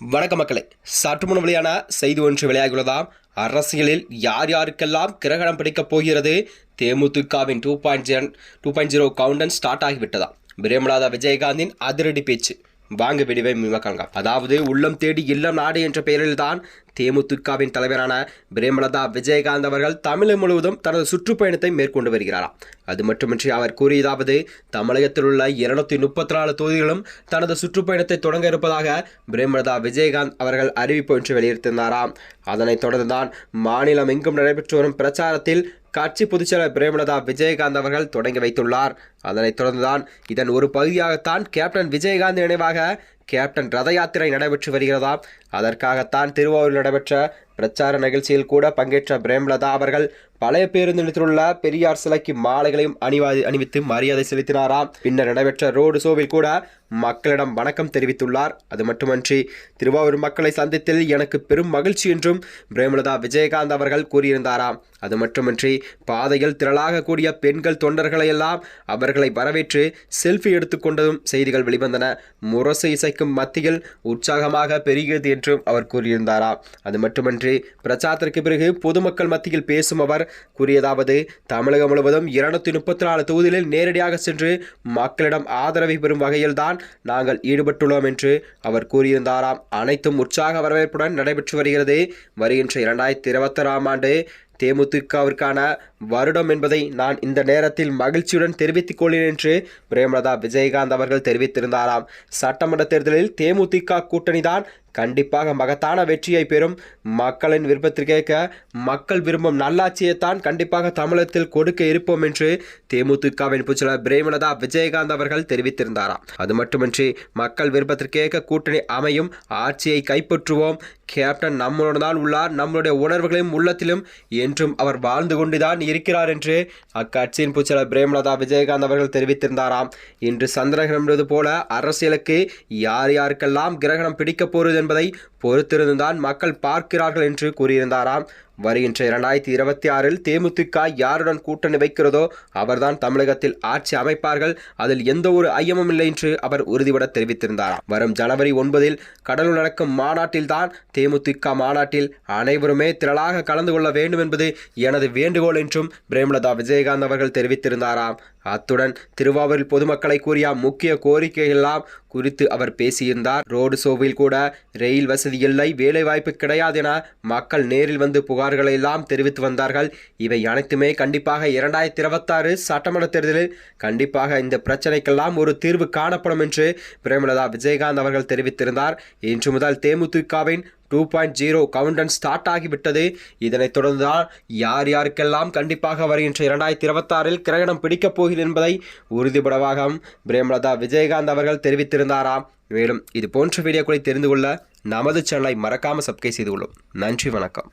வணக்க மக்களே, சற்று முன் வெளியான செய்தி ஒன்று வெளியாகியுள்ளதாம். அரசியலில் யார் யாருக்கெல்லாம் கிரகணம் பிடிக்கப் போகிறது? தேமுதிகவின் 2.0 கவுண்டன் ஸ்டார்ட் ஆகிவிட்டதாம். பிரேமலதா விஜயகாந்தின் அதிரடி பேச்சு. வாங்க விடிவை மிமக்காங்க. அதாவது உள்ளம் தேடி இல்லம் நாடு என்ற பெயரில்தான் தேமுதிகவின் தலைவரான பிரேமலதா விஜயகாந்த் அவர்கள் தமிழகம் முழுவதும் தனது சுற்றுப்பயணத்தை மேற்கொண்டு வருகிறாராம். அது மட்டுமின்றி அவர் கூறியதாவது, தமிழகத்தில் உள்ள 234 தொகுதிகளும் தனது சுற்றுப்பயணத்தை தொடங்க இருப்பதாக பிரேமலதா விஜயகாந்த் அவர்கள் அறிவிப்பு ஒன்று வெளியிட்டிருந்தாராம். அதனைத் தொடர்ந்துதான் மாநிலம் எங்கும் நடைபெற்று வரும் பிரச்சாரத்தில் கட்சி பொதுச்செயலர் பிரேமலதா விஜயகாந்த் அவர்கள் தொடங்கி வைத்துள்ளார். அதனைத் தொடர்ந்துதான் இதன் ஒரு பகுதியாகத்தான் கேப்டன் விஜயகாந்த் நினைவாக கேப்டன் ரத யாத்திரை நடைபெற்று வருகிறதாம். அதற்காகத்தான் திருவாரூரில் நடைபெற்ற பிரச்சார நிகழ்ச்சியில் கூட பங்கேற்ற பிரேமலதா அவர்கள் பழைய பேருந்து நிலையத்திலுள்ள பெரியார் சிலைக்கு மாலைகளையும் அணிவித்து மரியாதை செலுத்தினாராம். பின்னர் நடைபெற்ற ரோடு ஷோவில் கூட மக்களிடம் வணக்கம் தெரிவித்துள்ளார். அது மட்டுமன்றி திருவாரூர் மக்களை சந்தித்தில் எனக்கு பெரும் மகிழ்ச்சி என்றும் பிரேமலதா விஜயகாந்த் அவர்கள் கூறியிருந்தாராம். அது மட்டுமின்றி பாதையில் திரளாக கூடிய பெண்கள் தொண்டர்களை எல்லாம் அவர்களை வரவேற்று செல்ஃபி எடுத்துக்கொண்டதும் செய்திகள் வெளிவந்தன. முரசு இசைக்கும் மத்தியில் உற்சாகமாக பெருகியது என்றும் அவர் கூறியிருந்தாராம். அது மட்டுமன்றி பிரச்சாரத்திற்கு பிறகு பொதுமக்கள் மத்தியில் பேசும் அவர் கூறியதாவது, தமிழகம் முழுவதும் 234 தொகுதிகளில் நேரடியாக சென்று மக்களிடம் ஆதரவை பெறும் வகையில்தான் நாங்கள் ஈடுபட்டுள்ளோம் என்று அவர் கூறியிருந்தாராம். அனைத்தும் உற்சாக வரவேற்புடன் நடைபெற்று வருகிறது. வருகின்ற 2026ஆம் ஆண்டு தேமுதிகவிற்கான வருடம் என்பதை நான் இந்த நேரத்தில் மகிழ்ச்சியுடன் தெரிவித்துக் கொள்கிறேன் என்று பிரேமலதா விஜயகாந்த் அவர்கள் தெரிவித்திருந்தாராம். சட்டமன்ற தேர்தலில் தேமுதிக கூட்டணிதான் கண்டிப்பாக மகத்தான வெற்றியை பெறும். மக்களின் விருப்பத்திற்கேற்க மக்கள் விரும்பும் நல்லாட்சியைத்தான் கண்டிப்பாக தமிழகத்தில் கொடுக்க இருப்போம் என்று தேமுதிகவின் பொதுச்செயலர் பிரேமலதா விஜயகாந்த் அவர்கள் தெரிவித்திருந்தாராம். அது மட்டுமின்றி மக்கள் விருப்பத்திற்கேற்க கூட்டணி அமையும், ஆட்சியை கைப்பற்றுவோம், கேப்டன் நம்முடன் தான் உள்ளார், நம்மளுடைய உணர்வுகளையும் உள்ளத்திலும் என்றும் அவர் வாழ்ந்து கொண்டுதான் இருக்கிறார் என்று அக்கட்சியின் பொதுச்செயலர் பிரேமலதா விஜயகாந்த் அவர்கள் தெரிவித்திருந்தாராம். இன்று சந்திரகிரகணம் என்பது போல அரசியலுக்கு யார் யாருக்கெல்லாம் கிரகணம் பிடிக்கப் போகிறது என்பதை பொறுத்திருந்துதான் மக்கள் பார்க்கிறார்கள் என்று கூறியிருந்தாராம். வருகின்ற 2026இல் தேமுதிக யாருடன் கூட்டணி வைக்கிறதோ அவர்தான் தமிழகத்தில் ஆட்சி அமைப்பார்கள், அதில் எந்த ஒரு ஐயமும் இல்லை என்று அவர் உறுதிபட தெரிவித்திருந்தாராம். வரும் ஜனவரி 9இல் கடலூர் நடக்கும் மாநாட்டில் தான் தேமுதிக மாநாட்டில் அனைவருமே திரளாக கலந்து கொள்ள வேண்டும் என்பது எனது வேண்டுகோள் என்றும் பிரேமலதா விஜயகாந்த் அவர்கள் தெரிவித்திருந்தாராம். அத்துடன் திருவாரூரில் பொதுமக்களை கூறிய முக்கிய கோரிக்கைகளெல்லாம் குறித்து அவர் பேசியிருந்தார். ரோடு ஷோவில் கூட ரயில் வசதி இல்லை, வேலைவாய்ப்பு கிடையாது என மக்கள் நேரில் வந்து புகார்களை எல்லாம் தெரிவித்து வந்தார்கள். இவை அனைத்துமே கண்டிப்பாக 2026 சட்டமன்ற தேர்தலில் கண்டிப்பாக இந்த பிரச்சனைக்கெல்லாம் ஒரு தீர்வு காணப்படும் என்று பிரேமலதா விஜயகாந்த் அவர்கள் தெரிவித்திருந்தார். இன்று முதல் தேமுதிகவின் 2.0 கவுண்டன் ஸ்டார்ட் ஆகிவிட்டது. இதனைத் தொடர்ந்துதான் யார் யாருக்கெல்லாம் கண்டிப்பாக வருகின்ற 2026இல் கிரகணம் பிடிக்கப் போகிறது என்பதை உறுதிபடவாக பிரேமலதா விஜயகாந்த் அவர்கள் தெரிவித்திருந்தாராம். மேலும் இது போன்ற வீடியோக்களை தெரிந்து கொள்ள நமது சேனலை மறக்காமல் சப்ஸ்கிரைப் செய்து கொள்ளும். நன்றி, வணக்கம்.